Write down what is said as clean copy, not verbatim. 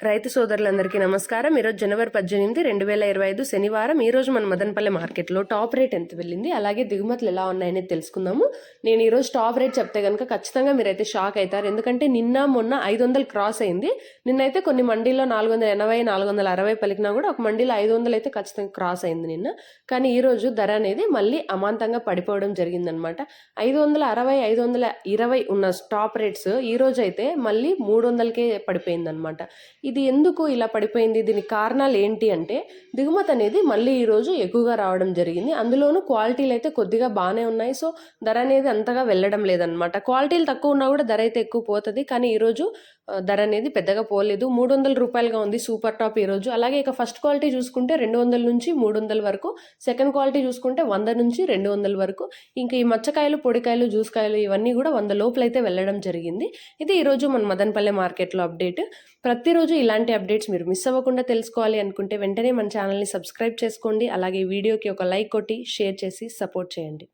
రైతు సోదరులందరికీ నమస్కారం. ఈరోజు జనవరి 18, 2025 శనివారం. ఈరోజు మన మదనపల్లె మార్కెట్లో టాప్ రేట్ ఎంత వెళ్ళింది, అలాగే దిగుమతులు ఎలా ఉన్నాయని తెలుసుకుందాము. నేను ఈరోజు టాప్ రేట్ చెప్తే కనుక ఖచ్చితంగా మీరైతే షాక్ అవుతారు. ఎందుకంటే నిన్న మొన్న 500 క్రాస్ అయింది. నిన్నైతే కొన్ని మండీల్లో 480, 460 పలికినా కూడా ఒక మండీలో 500 అయితే ఖచ్చితంగా క్రాస్ అయింది నిన్న. కానీ ఈరోజు ధర అనేది మళ్ళీ అమాంతంగా పడిపోవడం జరిగిందనమాట. 560, 520 ఉన్న టాప్ రేట్స్ ఈరోజు అయితే మళ్ళీ 300కే పడిపోయిందనమాట. ఇది ఎందుకు ఇలా పడిపోయింది, దీనికి కారణాలు ఏంటి అంటే దిగుమతి అనేది మళ్ళీ ఈరోజు ఎక్కువగా రావడం జరిగింది. అందులోనూ క్వాలిటీలు అయితే కొద్దిగా బాగానే ఉన్నాయి. సో ధర అనేది అంతగా వెళ్ళడం లేదనమాట. క్వాలిటీలు తక్కువ ఉన్నా కూడా ధర అయితే ఎక్కువ పోతుంది. కానీ ఈరోజు ధర అనేది పెద్దగా పోలేదు. 300 రూపాయలుగా ఉంది సూపర్ టాప్ ఈరోజు. అలాగే ఇక ఫస్ట్ క్వాలిటీ చూసుకుంటే 200 నుంచి 300 వరకు, సెకండ్ క్వాలిటీ చూసుకుంటే 100 నుంచి 200 వరకు, ఇంకా ఈ మచ్చకాయలు, పొడికాయలు, జ్యూస్కాయలు ఇవన్నీ కూడా 100 లోపలైతే వెళ్ళడం జరిగింది. ఇది ఈరోజు మన మదనపల్లె మార్కెట్లో అప్డేట్. ప్రతిరోజు ఇలాంటి అప్డేట్స్ మీరు మిస్ అవ్వకుండా తెలుసుకోవాలి అనుకుంటే వెంటనే మన ఛానల్ని సబ్స్క్రైబ్ చేసుకోండి. అలాగే వీడియోకి ఒక లైక్ కొట్టి షేర్ చేసి సపోర్ట్ చేయండి.